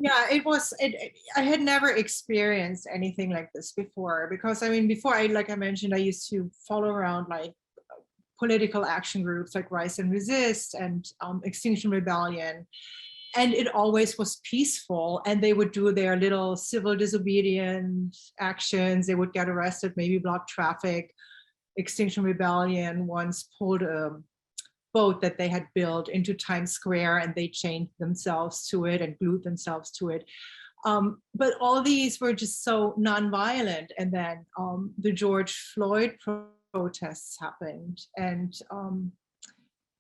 Yeah, I had never experienced anything like this before, because I mean, before, like I mentioned, I used to follow around like political action groups like Rise and Resist and Extinction Rebellion, and it always was peaceful, and they would do their little civil disobedience actions. They would get arrested, maybe block traffic. Extinction Rebellion once pulled a boat that they had built into Times Square, and they chained themselves to it and glued themselves to it. But all these were just so nonviolent. And then the George Floyd protests happened, and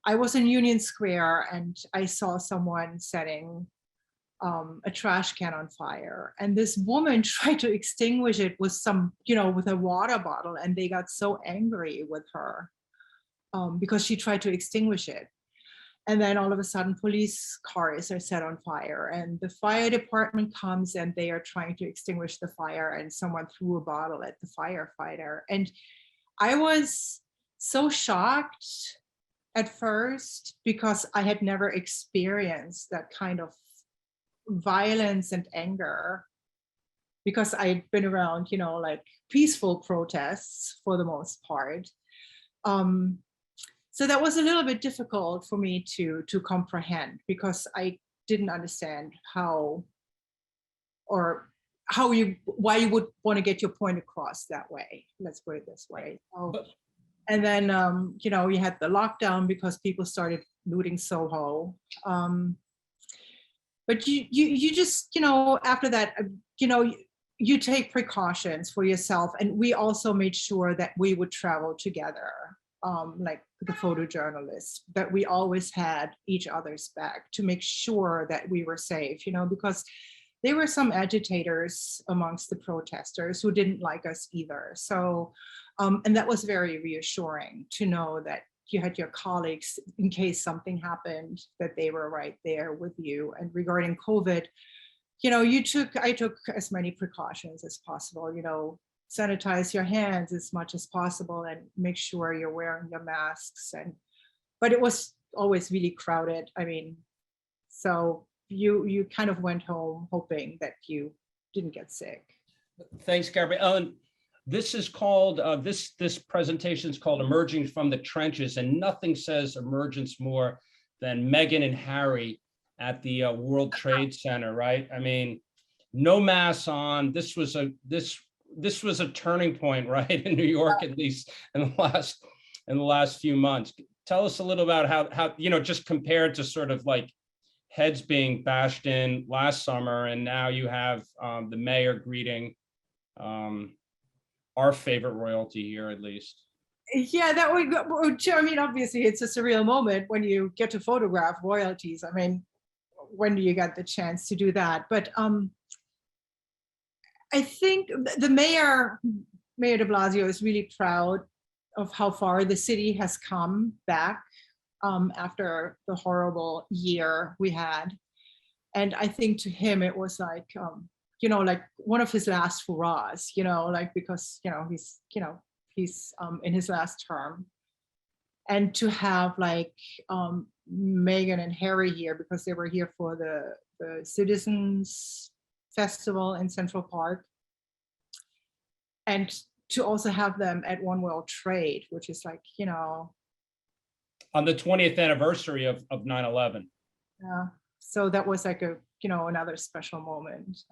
I was in Union Square, and I saw someone setting a trash can on fire, and this woman tried to extinguish it with with a water bottle, and they got so angry with her because she tried to extinguish it. And then all of a sudden, police cars are set on fire, and the fire department comes, and they are trying to extinguish the fire, and someone threw a bottle at the firefighter. And I was so shocked at first, because I had never experienced that kind of violence and anger, because I'd been around, like peaceful protests for the most part. So that was a little bit difficult for me to comprehend, because I didn't understand why you would want to get your point across that way. Let's put it this way. And then, you had the lockdown because people started looting Soho. But you just, after that, you take precautions for yourself. And we also made sure that we would travel together, like the photojournalists, that we always had each other's back to make sure that we were safe, because there were some agitators amongst the protesters who didn't like us either. So, and that was very reassuring to know that you had your colleagues, in case something happened, that they were right there with you. And regarding COVID, I took as many precautions as possible, sanitize your hands as much as possible and make sure you're wearing your masks. But it was always really crowded. I mean, so you kind of went home hoping that you didn't get sick. Thanks, Gabrielle. This is called, this presentation is called Emerging from the Trenches, and nothing says emergence more than Meghan and Harry at the World Trade Center, right? I mean, no masks on. This was a turning point, right, in New York, at least in the last few months. Tell us a little about how just compared to sort of like heads being bashed in last summer, and now you have the mayor greeting our favorite royalty here, at least. Yeah, that would go. I mean, obviously, it's a surreal moment when you get to photograph royalties. I mean, when do you get the chance to do that? But I think the Mayor de Blasio, is really proud of how far the city has come back after the horrible year we had. And I think to him, it was like, like one of his last hurrahs, like, because, he's in his last term. And to have like Meghan and Harry here, because they were here for the Citizens Festival in Central Park. And to also have them at One World Trade, which is like, on the 20th anniversary of 9/11. Yeah. So that was like another special moment.